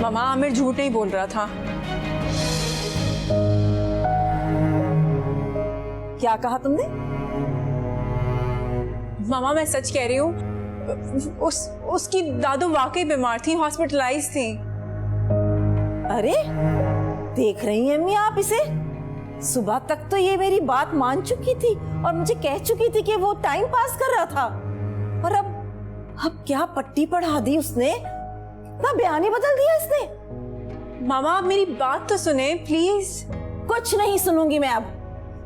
मामा आमिर झूठ नहीं बोल रहा था। क्या कहा तुमने? मामा मैं सच कह रही हूँ, उसकी दादू वाकई बीमार थी, हॉस्पिटलाइज थी। अरे देख रही हैं अम्मी आप इसे? सुबह तक तो ये मेरी बात मान चुकी थी और मुझे कह चुकी थी कि वो टाइम पास कर रहा था, और अब क्या पट्टी पढ़ा दी उसने, ना बयान ही बदल दिया इसने। मामा आप मेरी बात तो सुने प्लीज। कुछ नहीं सुनूंगी मैं अब।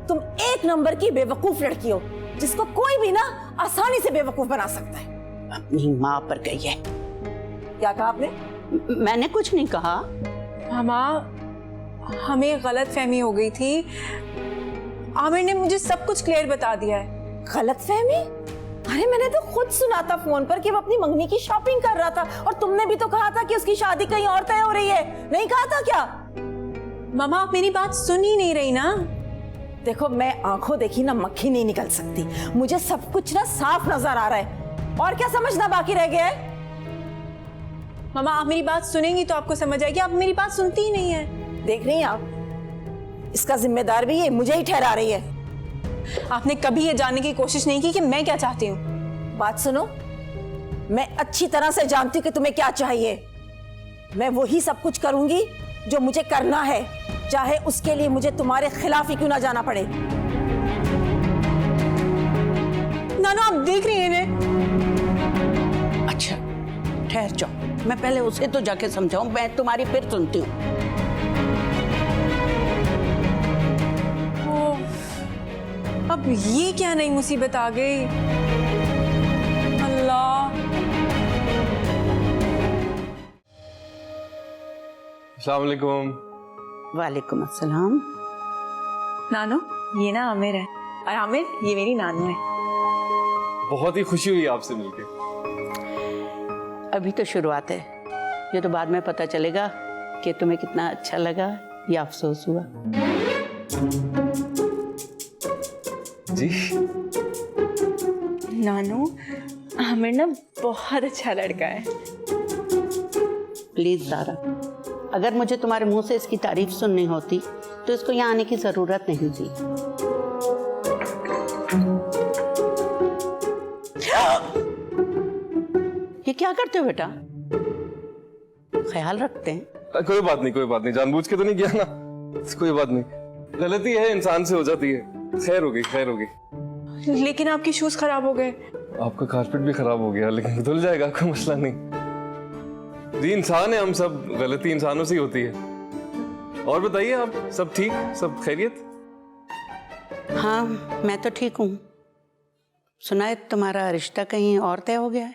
तुम एक नंबर की बेवकूफ लड़की हो जिसको कोई भी ना आसानी से बेवकूफ बना सकता है। अपनी माँ पर गई है। क्या कहा आपने? मैंने कुछ नहीं कहा। मामा हमें गलत फहमी हो गई थी, आमिर ने मुझे सब कुछ क्लियर बता दिया है। गलत फहमी? अरे मैंने तो खुद सुना था फोन पर कि वो अपनी मंगनी की शॉपिंग कर रहा था, और तुमने भी तो कहा था कि उसकी शादी कहीं और तय हो रही है, नहीं कहा था क्या? मामा आप मेरी बात सुन ही नहीं रही ना। देखो मैं आंखों देखी ना मक्खी नहीं निकल सकती, मुझे सब कुछ ना साफ नजर आ रहा है, और क्या समझना बाकी रह गया है? मामा आप मेरी बात सुनेंगी तो आपको समझ आएगी, आप मेरी बात सुनती ही नहीं है। देख रही हैं आप, इसका जिम्मेदार भी ये मुझे ही ठहरा रही है। आपने कभी ये जानने की कोशिश नहीं की कि मैं क्या चाहती हूँ। बात सुनो, मैं अच्छी तरह से जानती हूँ कि तुम्हें क्या चाहिए। मैं वही सब कुछ करूंगी जो मुझे करना है, चाहे उसके लिए मुझे तुम्हारे खिलाफ ही क्यों ना जाना पड़े। नानू आप देख रही हैं इन्हें? अच्छा ठहर जाओ, मैं पहले उसे तो जाके समझाऊं, मैं तुम्हारी फिर सुनती हूँ। अब ये क्या नई मुसीबत आ गई? अल्लाह। अस्सलाम वालेकुम। वालेकुम अस्सलाम। नानू ये ना आमिर है, और आमिर ये मेरी नानू है। बहुत ही खुशी हुई आपसे मिलके। अभी तो शुरुआत है, ये तो बाद में पता चलेगा कि तुम्हें कितना अच्छा लगा या अफसोस हुआ। जी नानू आमिर ना बहुत अच्छा लड़का है। प्लीज ज़ारा, अगर मुझे तुम्हारे मुंह से इसकी तारीफ सुननी होती तो इसको यहाँ आने की जरूरत नहीं थी। ये क्या करते हो बेटा? ख्याल रखते हैं। कोई बात नहीं, कोई बात नहीं, जानबूझ के तो नहीं किया ना, कोई बात नहीं, गलती है इंसान से हो जाती है। खैर हो गई, खैर हो गई। लेकिन आपके शूज खराब हो गए। आपका कारपेट भी खराब हो गया, लेकिन धुल जाएगा, कोई मसला नहीं। जी इंसान है हम सब, गलती इंसानों से ही होती है। और बताइए आप, सब ठीक, सब खैरियत? हाँ मैं तो ठीक हूँ। सुना है तुम्हारा रिश्ता कहीं और तय हो गया है?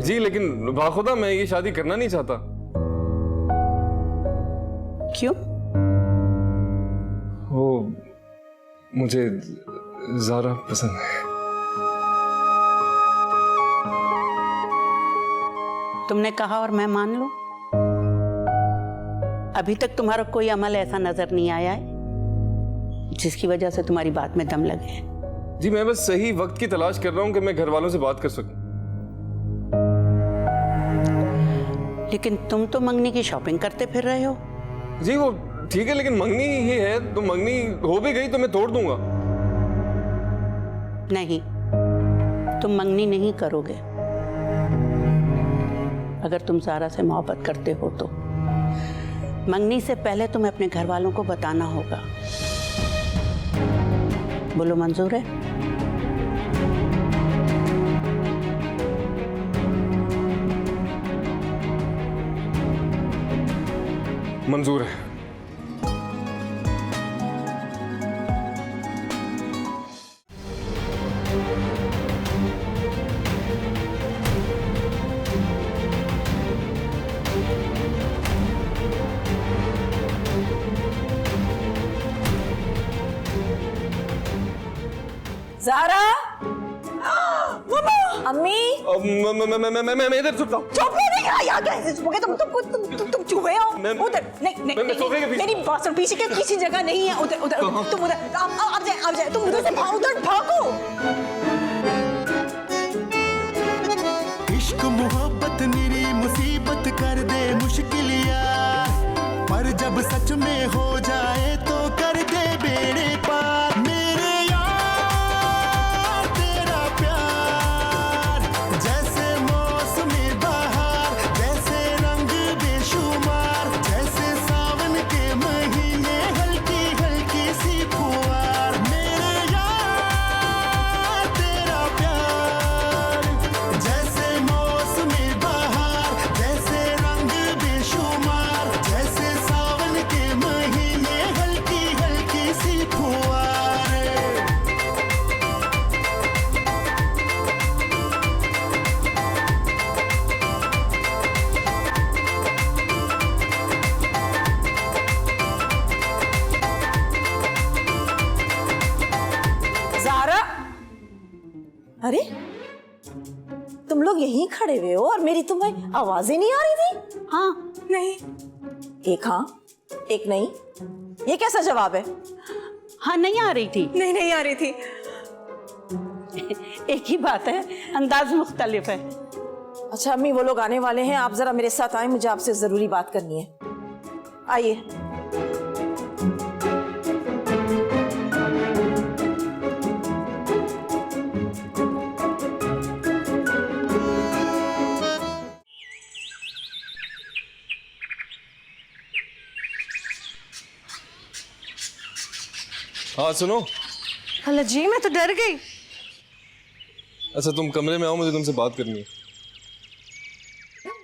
जी लेकिन बाखुदा मैं ये शादी करना नहीं चाहता। क्यों? वो मुझे ज़ारा पसंद है। तुमने कहा और मैं मान लूं? अभी तक तुम्हारा कोई अमल ऐसा नजर नहीं आया है जिसकी वजह से तुम्हारी बात में दम लगे। जी मैं बस सही वक्त की तलाश कर रहा हूँ कि मैं घर वालों से बात कर सकूं। लेकिन तुम तो मंगनी की शॉपिंग करते फिर रहे हो। जी वो ठीक है, लेकिन मंगनी ही है तो मंगनी हो भी गई तो मैं तोड़ दूंगा। नहीं, तुम मंगनी नहीं करोगे। अगर तुम ज़ारा से मोहब्बत करते हो तो मंगनी से पहले तुम्हें अपने घर वालों को बताना होगा। बोलो मंजूर है? मंजूर है। ज़ारा, अम्मी, मैं इधर चुप जाऊं। चुप नहीं रहा, यहाँ कैसे चुपोगे तुम? तुम चुपे हो उधर? नहीं, सोफे के पीछे। मेरी बात सुन, पीछे के किसी जगह नहीं है, उधर तुम उधर आप जाए, तुम उधर से उधर भागो। इश्क मोहब्बत निरी मुसीबत कर दे मुश्किल यार, पर जब सच में हो जाए तो कर दे बेड़े पार। मेरे यार तेरा प्यार जैसे मौसमी बहार, जैसे रंग बेशुमार, जैसे सावन के महीने हल्की हल्की सी फुहार। मेरे यार तेरा प्यार जैसे मौसमी बहार, जैसे रंग बेशुमार, जैसे सावन के महीने हल्की हल्की सी फुहार। ज़ारा, अरे तुम लोग यहीं खड़े हुए हो और मेरी तुम्हें आवाजें नहीं आ रही थी? हाँ, नहीं, एक हाँ एक नहीं, ये कैसा जवाब है? हाँ नहीं आ रही थी। नहीं नहीं आ रही थी। एक ही बात है, अंदाज मुख्तलिफ है। अच्छा अम्मी, वो लोग आने वाले हैं, आप जरा मेरे साथ आए, मुझे आपसे जरूरी बात करनी है। आइए। हाँ सुनो। हेलो जी, मैं तो डर गई। अच्छा तुम कमरे में आओ, मुझे तुमसे बात करनी है।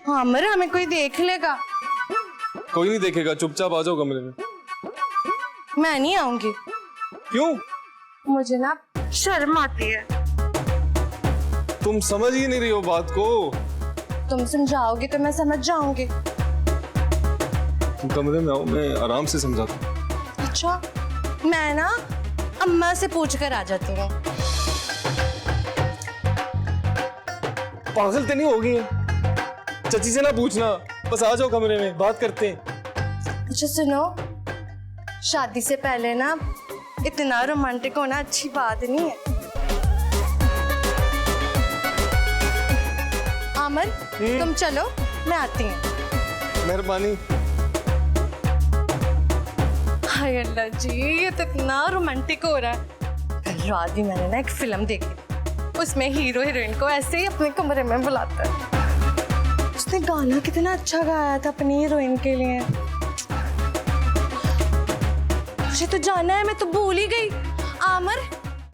हाँ मरे, हमें कोई देख लेगा। कोई नहीं देखेगा, चुपचाप आ जाओ कमरे में। मैं नहीं आऊंगी। क्यों? मुझे ना शर्म आती है। तुम समझ ही नहीं रही हो बात को। तुम समझाओगे तो मैं समझ जाऊंगी। तुम कमरे में आओ, मैं आराम से समझाता हूँ। अच्छा, मैं ना अम्मा से पूछ कर आ जाती हूँ। पागल तो नहीं होगी? चाची से ना पूछना, बस आ जाओ कमरे में, बात करते हैं। अच्छा सुनो, शादी से पहले ना इतना रोमांटिक होना अच्छी बात नहीं है। आमन, तुम चलो, मैं आती हूँ। मेहरबानी। हाय अल्लाह जी, ये तो इतना रोमांटिक हो रहा है। कल रात भी मैंने ना एक फिल्म देखी, उसमें हीरो हीरोइन को ऐसे ही अपने कमरे में बुलाता है। उसने गाना कितना अच्छा गाया था अपनी हीरोइन के लिए। मुझे तो जाना है, मैं तो भूल ही गई। आमर,